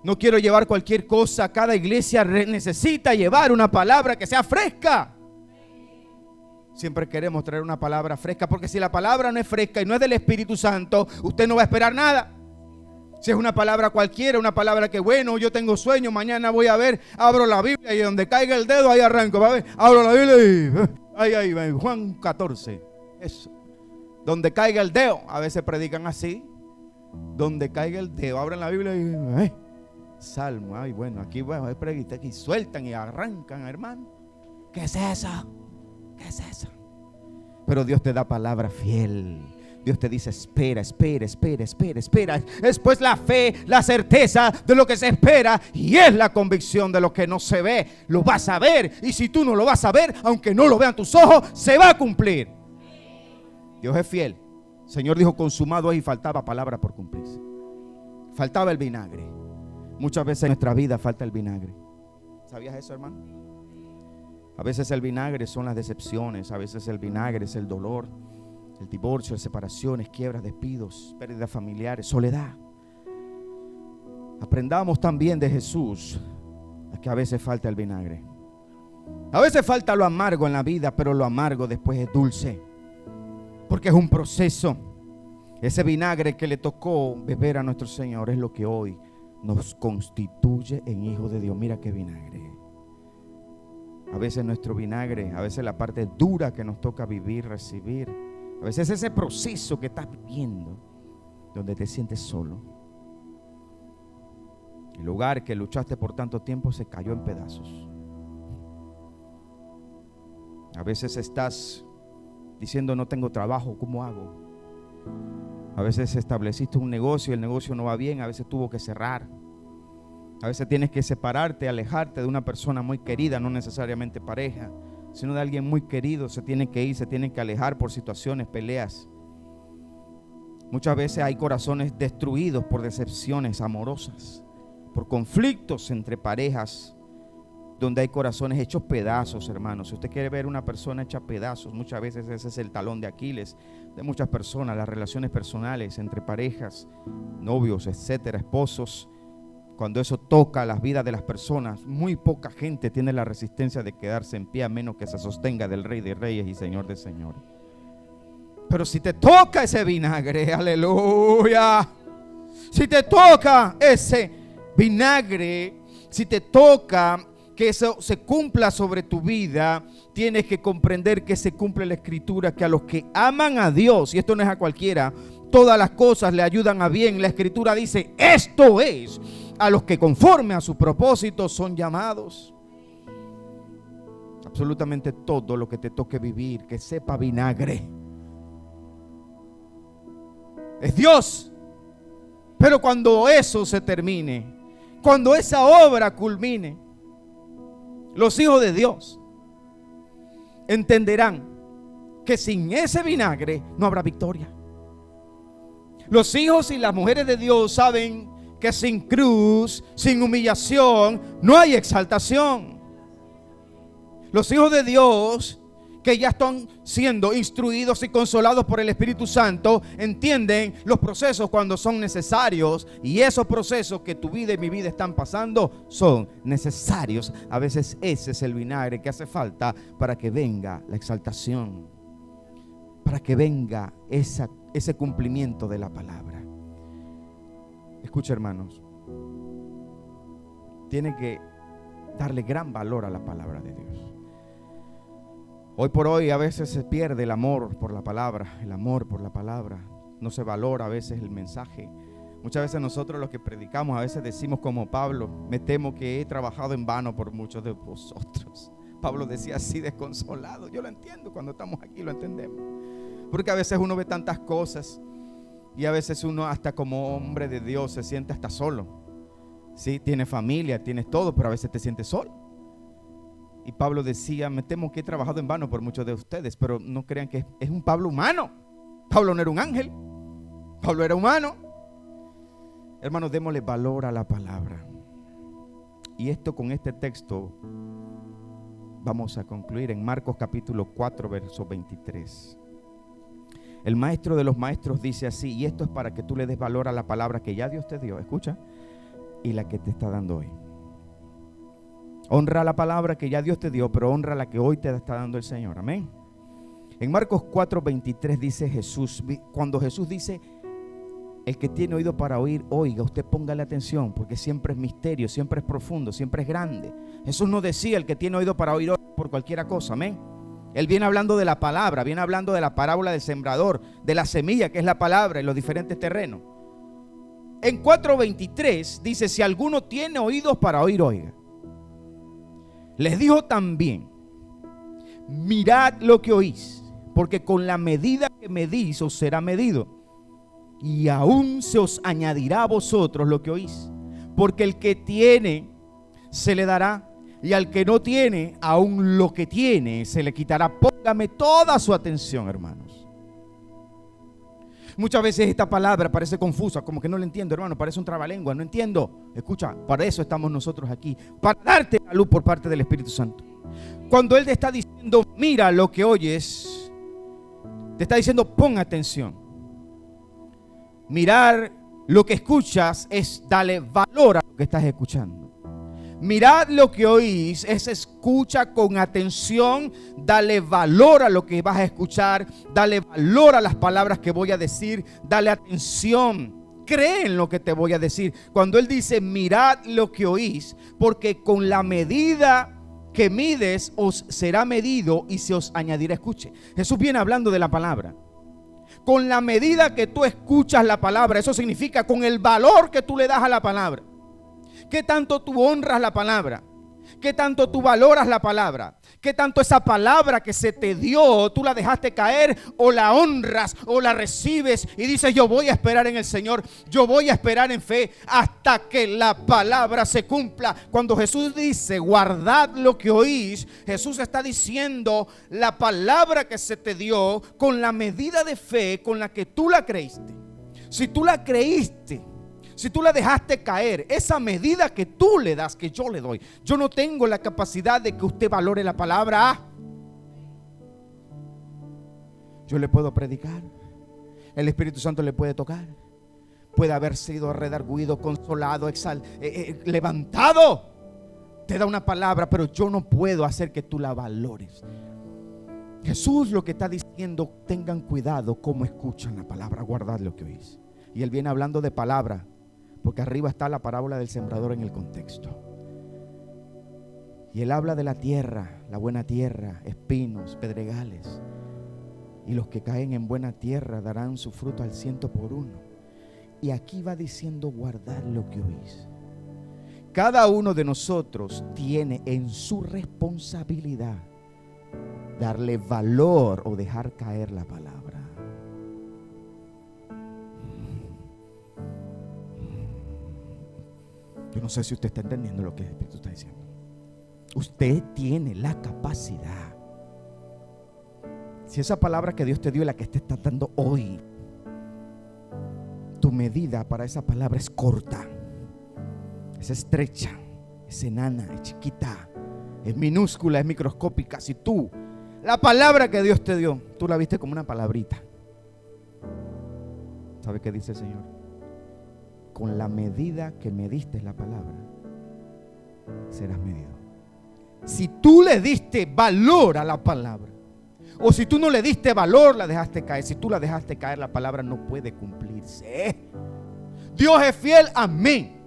No quiero llevar cualquier cosa. Cada iglesia necesita llevar una palabra que sea fresca. Siempre queremos traer una palabra fresca, porque si la palabra no es fresca y no es del Espíritu Santo, usted no va a esperar nada. Si es una palabra cualquiera, una palabra que bueno, yo tengo sueño, mañana voy a ver, abro la Biblia y donde caiga el dedo ahí arranco, ¿va a ver? Abro la Biblia y ahí, Juan 14, eso. Donde caiga el dedo, a veces predican así, donde caiga el dedo, abren la Biblia y Salmo, ay bueno, aquí hay predica, aquí sueltan y arrancan, hermano. ¿Qué es eso? ¿Qué es eso? Pero Dios te da palabra fiel. Dios te dice espera. Es pues la fe, la certeza de lo que se espera, y es la convicción de lo que no se ve. Lo vas a ver, y si tú no lo vas a ver, aunque no lo vean tus ojos, se va a cumplir. Dios es fiel. El Señor dijo consumado es, y faltaba palabra por cumplirse. Faltaba el vinagre. Muchas veces en nuestra vida falta el vinagre. ¿Sabías eso, hermano? A veces el vinagre son las decepciones, a veces el vinagre es el dolor, el divorcio, las separaciones, quiebras, despidos, pérdidas familiares, soledad. Aprendamos también de Jesús a que a veces falta el vinagre. A veces falta lo amargo en la vida, pero lo amargo después es dulce, porque es un proceso. Ese vinagre que le tocó beber a nuestro Señor es lo que hoy nos constituye en hijos de Dios. Mira qué vinagre. A veces nuestro vinagre, a veces la parte dura que nos toca vivir, recibir, a veces ese proceso que estás viviendo, donde te sientes solo. El lugar que luchaste por tanto tiempo se cayó en pedazos. A veces estás diciendo no tengo trabajo, ¿cómo hago? A veces estableciste un negocio y el negocio no va bien, a veces tuvo que cerrar. A veces tienes que separarte, alejarte de una persona muy querida, no necesariamente pareja, sino de alguien muy querido. Se tiene que ir, se tiene que alejar por situaciones, peleas. Muchas veces hay corazones destruidos por decepciones amorosas, por conflictos entre parejas, donde hay corazones hechos pedazos, hermanos. Si usted quiere ver una persona hecha pedazos, muchas veces ese es el talón de Aquiles de muchas personas, las relaciones personales entre parejas, novios, etcétera, esposos. Cuando eso toca las vidas de las personas, muy poca gente tiene la resistencia de quedarse en pie, a menos que se sostenga del Rey de Reyes y Señor de Señores. Pero si te toca ese vinagre, aleluya, si te toca ese vinagre, si te toca que eso se cumpla sobre tu vida, tienes que comprender que se cumple la Escritura, que a los que aman a Dios, y esto no es a cualquiera, todas las cosas le ayudan a bien. La Escritura dice, esto es, a los que conforme a su propósito son llamados. Absolutamente todo lo que te toque vivir, que sepa vinagre, es Dios. Pero cuando eso se termine, cuando esa obra culmine, los hijos de Dios entenderán que sin ese vinagre no habrá victoria. Los hijos y las mujeres de Dios saben que sin cruz, sin humillación, no hay exaltación. Los hijos de Dios que ya están siendo instruidos y consolados por el Espíritu Santo entienden los procesos cuando son necesarios, y esos procesos que tu vida y mi vida están pasando son necesarios. A veces ese es el vinagre que hace falta para que venga la exaltación, para que venga ese cumplimiento de la palabra. Escucha, hermanos, tiene que darle gran valor a la palabra de Dios. Hoy por hoy a veces se pierde el amor por la palabra, no se valora a veces el mensaje. Muchas veces nosotros los que predicamos a veces decimos como Pablo, me temo que he trabajado en vano por muchos de vosotros. Pablo decía así desconsolado. Yo lo entiendo, cuando estamos aquí lo entendemos, porque a veces uno ve tantas cosas y a veces uno hasta como hombre de Dios se siente hasta solo. Sí, tienes familia, tienes todo, pero a veces te sientes solo. Y Pablo decía, me temo que he trabajado en vano por muchos de ustedes, pero no crean que es un Pablo humano. Pablo no era un ángel, Pablo era humano. Hermanos, démosle valor a la palabra. Y esto, con este texto vamos a concluir en Marcos capítulo 4, verso 23. El maestro de los maestros dice así, y esto es para que tú le des valor a la palabra que ya Dios te dio. Escucha, y la que te está dando hoy. Honra la palabra que ya Dios te dio, pero honra la que hoy te está dando el Señor. Amén. En Marcos 4:23 dice Jesús, cuando Jesús dice, el que tiene oído para oír, oiga, usted póngale atención, porque siempre es misterio, siempre es profundo, siempre es grande. Jesús no decía, el que tiene oído para oír, oiga por cualquiera cosa. Amén. Él viene hablando de la palabra, viene hablando de la parábola del sembrador, de la semilla que es la palabra en los diferentes terrenos. En 4:23 dice, si alguno tiene oídos para oír, oiga. Les dijo también, mirad lo que oís, porque con la medida que medís os será medido, y aún se os añadirá a vosotros lo que oís. Porque el que tiene se le dará, y al que no tiene, aún lo que tiene se le quitará. Póngame toda su atención, hermanos. Muchas veces esta palabra parece confusa, como que no la entiendo, hermano, parece un trabalengua, no entiendo. Escucha, para eso estamos nosotros aquí, para darte la luz por parte del Espíritu Santo. Cuando Él te está diciendo, mira lo que oyes, te está diciendo, pon atención. Mirar lo que escuchas es darle valor a lo que estás escuchando. Mirad lo que oís, es escucha con atención, dale valor a lo que vas a escuchar, dale valor a las palabras que voy a decir, dale atención, cree en lo que te voy a decir. Cuando Él dice mirad lo que oís, porque con la medida que mides os será medido y se os añadirá. Escuche, Jesús viene hablando de la palabra. Con la medida que tú escuchas la palabra, eso significa con el valor que tú le das a la palabra. ¿Qué tanto tú honras la palabra? ¿Qué tanto tú valoras la palabra? ¿Qué tanto esa palabra que se te dio, tú la dejaste caer o la honras o la recibes y dices yo voy a esperar en el Señor, yo voy a esperar en fe hasta que la palabra se cumpla? Cuando Jesús dice guardad lo que oís, Jesús está diciendo la palabra que se te dio con la medida de fe con la que tú la creíste. Si tú la creíste, si tú la dejaste caer, esa medida que tú le das, que yo le doy. Yo no tengo la capacidad de que usted valore la palabra. Yo le puedo predicar, el Espíritu Santo le puede tocar, puede haber sido redarguido, consolado, levantado. Te da una palabra, pero yo no puedo hacer que tú la valores. Jesús lo que está diciendo, tengan cuidado cómo escuchan la palabra, guardad lo que oís. Y Él viene hablando de palabra, porque arriba está la parábola del sembrador en el contexto. Y Él habla de la tierra, la buena tierra, espinos, pedregales. Y los que caen en buena tierra darán su fruto al 100%. Y aquí va diciendo guardad lo que oís. Cada uno de nosotros tiene en su responsabilidad darle valor o dejar caer la palabra. Yo no sé si usted está entendiendo lo que el Espíritu está diciendo. Usted tiene la capacidad. Si esa palabra que Dios te dio es la que te está dando hoy, tu medida para esa palabra es corta, es estrecha, es enana, es chiquita, es minúscula, es microscópica. Si tú, la palabra que Dios te dio, tú la viste como una palabrita, ¿sabe qué dice el Señor? Con la medida que mediste la palabra, serás medido. Si tú le diste valor a la palabra, o si tú no le diste valor, la dejaste caer. Si tú la dejaste caer, la palabra no puede cumplirse. Dios es fiel, amén.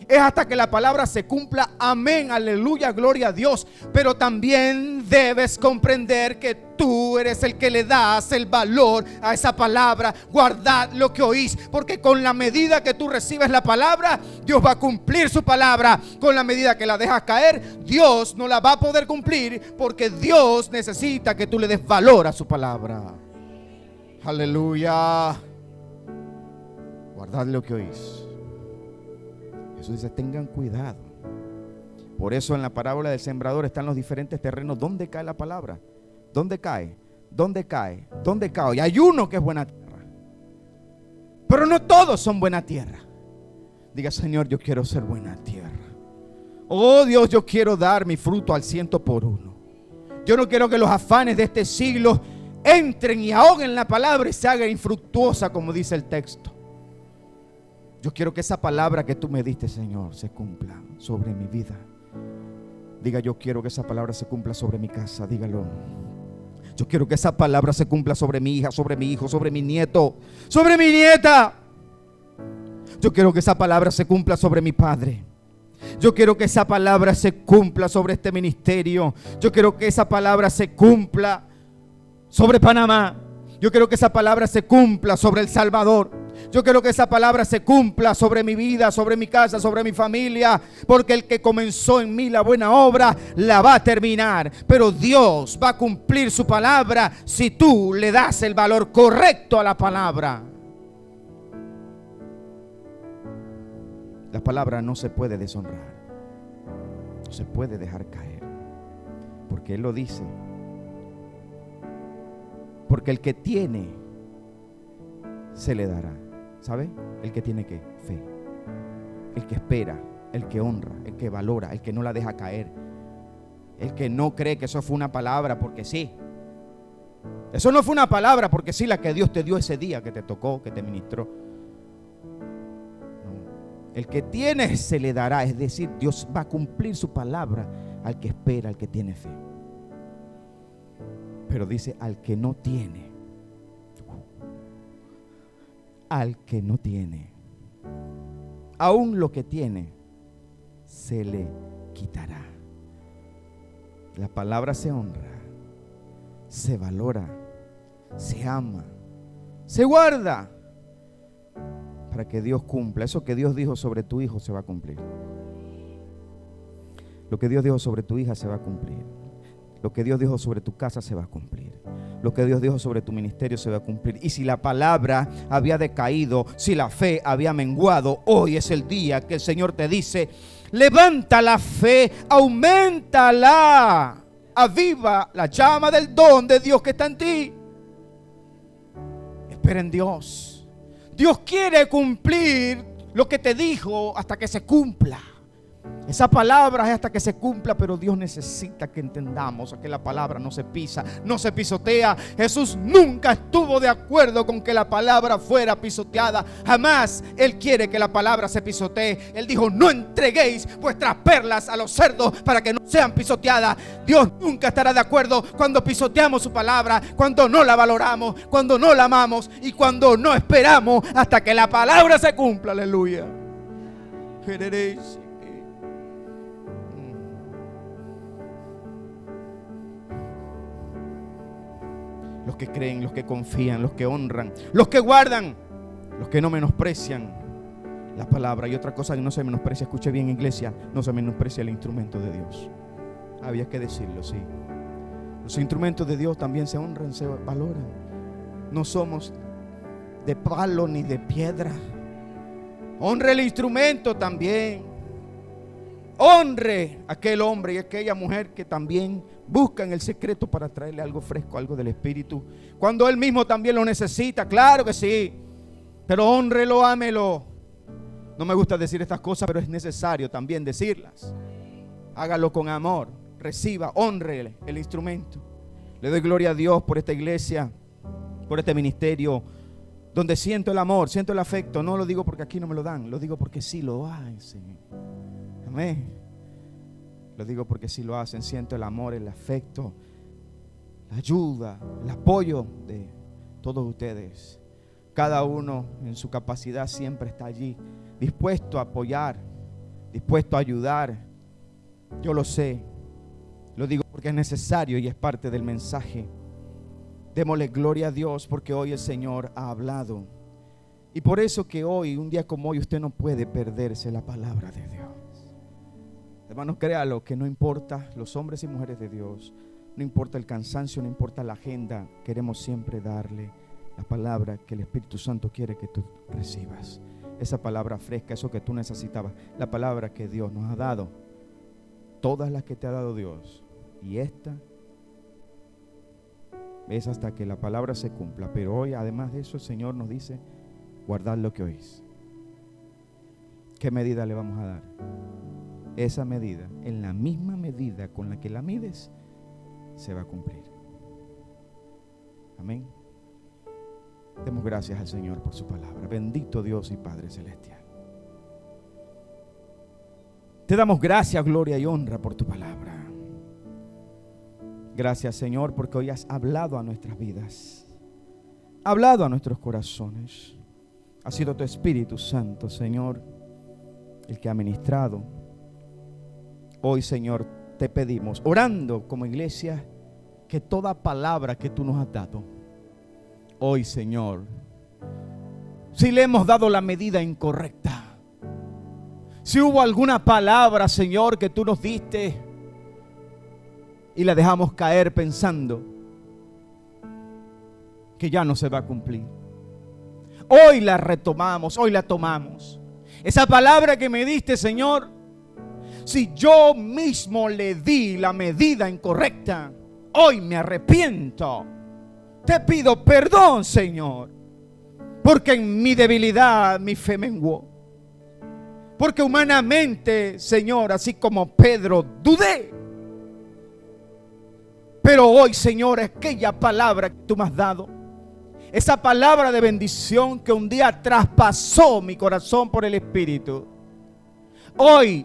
Es hasta que la palabra se cumpla, amén, aleluya, gloria a Dios. Pero también debes comprender que tú eres el que le das el valor a esa palabra. Guardad lo que oís, porque con la medida que tú recibes la palabra, Dios va a cumplir su palabra. Con la medida que la dejas caer, Dios no la va a poder cumplir, porque Dios necesita que tú le des valor a su palabra. Aleluya. Guardad lo que oís. Jesús dice, tengan cuidado. Por eso en la parábola del sembrador están los diferentes terrenos. ¿Dónde cae la palabra? ¿Dónde cae? ¿Dónde cae? ¿Dónde cae? Y hay uno que es buena tierra, pero no todos son buena tierra. Diga, Señor, yo quiero ser buena tierra. Oh Dios, yo quiero dar mi fruto al 100%. Yo no quiero que los afanes de este siglo entren y ahoguen la palabra y se haga infructuosa, como dice el texto. Yo quiero que esa palabra que tú me diste, Señor, se cumpla sobre mi vida. Diga, yo quiero que esa palabra se cumpla sobre mi casa. Dígalo. Yo quiero que esa palabra se cumpla sobre mi hija, sobre mi hijo, sobre mi nieto, sobre mi nieta. Yo quiero que esa palabra se cumpla sobre mi padre. Yo quiero que esa palabra se cumpla sobre este ministerio. Yo quiero que esa palabra se cumpla sobre Panamá. Yo quiero que esa palabra se cumpla sobre El Salvador. Yo quiero que esa palabra se cumpla sobre mi vida, sobre mi casa, sobre mi familia. Porque el que comenzó en mí la buena obra la va a terminar. Pero Dios va a cumplir su palabra si tú le das el valor correcto a la palabra. La palabra no se puede deshonrar. No se puede dejar caer. Porque Él lo dice. Porque el que tiene, se le dará. ¿Sabe? El que tiene ¿qué? Fe. El que espera, el que honra, el que valora, el que no la deja caer. El que no cree que eso fue una palabra porque sí. Eso no fue una palabra porque sí, la que Dios te dio ese día, que te tocó, que te ministró. No. El que tiene, se le dará. Es decir, Dios va a cumplir su palabra al que espera, al que tiene fe. Pero dice, al que no tiene. Al que no tiene, aún lo que tiene, se le quitará. La palabra se honra, se valora, se ama, se guarda, para que Dios cumpla. Eso que Dios dijo sobre tu hijo se va a cumplir. Lo que Dios dijo sobre tu hija se va a cumplir. Lo que Dios dijo sobre tu casa se va a cumplir. Lo que Dios dijo sobre tu ministerio se va a cumplir. Y si la palabra había decaído, si la fe había menguado, hoy es el día que el Señor te dice: levanta la fe, auméntala, aviva la llama del don de Dios que está en ti. Espera en Dios. Dios quiere cumplir lo que te dijo hasta que se cumpla. Esa palabra es hasta que se cumpla, pero Dios necesita que entendamos que la palabra no se pisa, no se pisotea. Jesús nunca estuvo de acuerdo con que la palabra fuera pisoteada. Jamás Él quiere que la palabra se pisotee. Él dijo: no entreguéis vuestras perlas a los cerdos para que no sean pisoteadas. Dios nunca estará de acuerdo cuando pisoteamos su palabra, cuando no la valoramos, cuando no la amamos y cuando no esperamos hasta que la palabra se cumpla. Aleluya. Los que creen, los que confían, los que honran, los que guardan, los que no menosprecian la palabra. Y otra cosa que no se menosprecia, escuche bien, iglesia, no se menosprecia el instrumento de Dios. Había que decirlo, sí. Los instrumentos de Dios también se honran, se valoran. No somos de palo ni de piedra. Honre el instrumento también. Honre a aquel hombre y a aquella mujer que también buscan el secreto para traerle algo fresco, algo del Espíritu, cuando él mismo también lo necesita. Claro que sí, pero hónrelo, ámelo. No me gusta decir estas cosas, pero es necesario también decirlas. Hágalo con amor, reciba, honre el instrumento. Le doy gloria a Dios por esta iglesia, por este ministerio, donde siento el amor, siento el afecto. No lo digo porque aquí no me lo dan, lo digo porque sí lo hacen. Amén. Lo digo porque sí lo hacen. Siento el amor, el afecto, la ayuda, el apoyo de todos ustedes. Cada uno en su capacidad siempre está allí, dispuesto a apoyar, dispuesto a ayudar. Yo lo sé, lo digo porque es necesario y es parte del mensaje. Démosle gloria a Dios porque hoy el Señor ha hablado. Y por eso que hoy, un día como hoy, usted no puede perderse la palabra de Dios. Hermanos, créalo que no importa los hombres y mujeres de Dios, no importa el cansancio, no importa la agenda, queremos siempre darle la palabra que el Espíritu Santo quiere que tú recibas. Esa palabra fresca, eso que tú necesitabas, la palabra que Dios nos ha dado, todas las que te ha dado Dios, y esta es hasta que la palabra se cumpla. Pero hoy, además de eso, el Señor nos dice: guardad lo que oís. ¿Qué medida le vamos a dar? Esa medida, en la misma medida con la que la mides, se va a cumplir. Amén. Demos gracias al Señor por su palabra. Bendito Dios y Padre Celestial. Te damos gracias, gloria y honra por tu palabra. Gracias, Señor, porque hoy has hablado a nuestras vidas, hablado a nuestros corazones. Ha sido tu Espíritu Santo, Señor, el que ha ministrado. Hoy, Señor, te pedimos, orando como iglesia, que toda palabra que tú nos has dado, hoy, Señor, si le hemos dado la medida incorrecta, si hubo alguna palabra, Señor, que tú nos diste y la dejamos caer pensando que ya no se va a cumplir, hoy la retomamos, hoy la tomamos. Esa palabra que me diste, Señor, si yo mismo le di la medida incorrecta, hoy me arrepiento. Te pido perdón, Señor, porque en mi debilidad mi fe menguó. Porque humanamente, Señor, así como Pedro, dudé. Pero hoy, Señor, aquella palabra que tú me has dado, esa palabra de bendición que un día traspasó mi corazón por el Espíritu, hoy,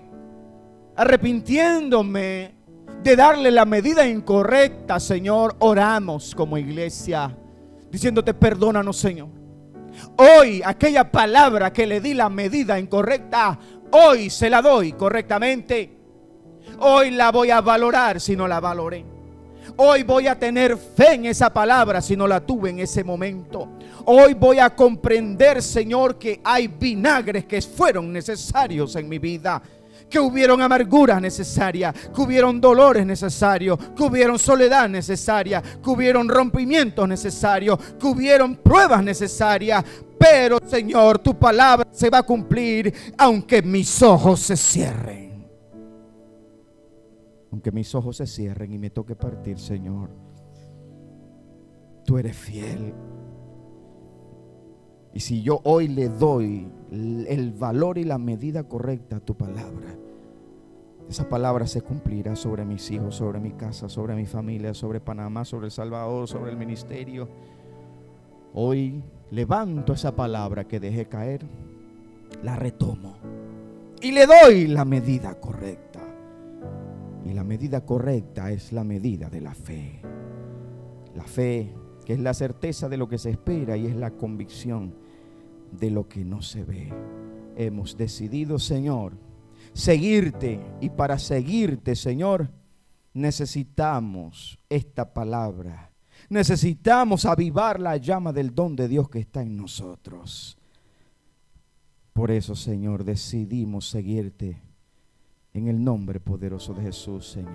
arrepintiéndome de darle la medida incorrecta, Señor, oramos como iglesia, diciéndote perdónanos, Señor. Hoy aquella palabra que le di la medida incorrecta, hoy se la doy correctamente. Hoy la voy a valorar si no la valoré. Hoy voy a tener fe en esa palabra si no la tuve en ese momento. Hoy voy a comprender, Señor, que hay vinagres que fueron necesarios en mi vida, que hubieron amarguras necesarias, que hubieron dolores necesarios, que hubieron soledad necesaria, que hubieron rompimientos necesarios, que hubieron pruebas necesarias. Pero, Señor, tu palabra se va a cumplir aunque mis ojos se cierren. Aunque mis ojos se cierren y me toque partir, Señor, tú eres fiel. Y si yo hoy le doy el valor y la medida correcta a tu palabra, esa palabra se cumplirá sobre mis hijos, sobre mi casa, sobre mi familia, sobre Panamá, sobre El Salvador, sobre el ministerio. Hoy levanto esa palabra que dejé caer, la retomo y le doy la medida correcta. Y la medida correcta es la medida de la fe. La fe, que es la certeza de lo que se espera y es la convicción de lo que no se ve. Hemos decidido, Señor, seguirte, y para seguirte, Señor, necesitamos esta palabra. Necesitamos avivar la llama del don de Dios que está en nosotros. Por eso, Señor, decidimos seguirte en el nombre poderoso de Jesús, Señor.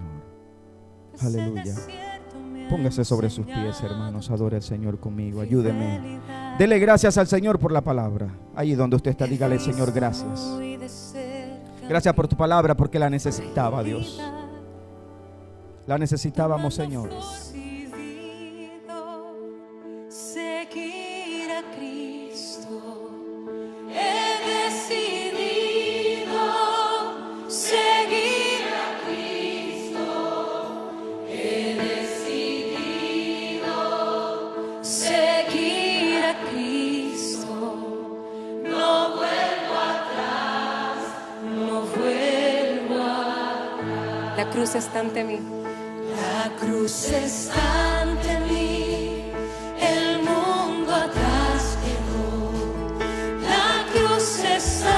Aleluya. Póngase sobre sus pies, hermanos. Adore al Señor conmigo. Ayúdeme. Dele gracias al Señor por la palabra. Ahí donde usted está, dígale: Señor, gracias. Gracias por tu palabra, porque la necesitaba, Dios. La necesitábamos, Señor. Seguir a Cristo. He decidido seguir a Cristo. He decidido seguir a Cristo. No vuelvo atrás, no vuelvo atrás. La cruz está ante mí. La cruz está ante mí, el mundo atrás quedó. La cruz está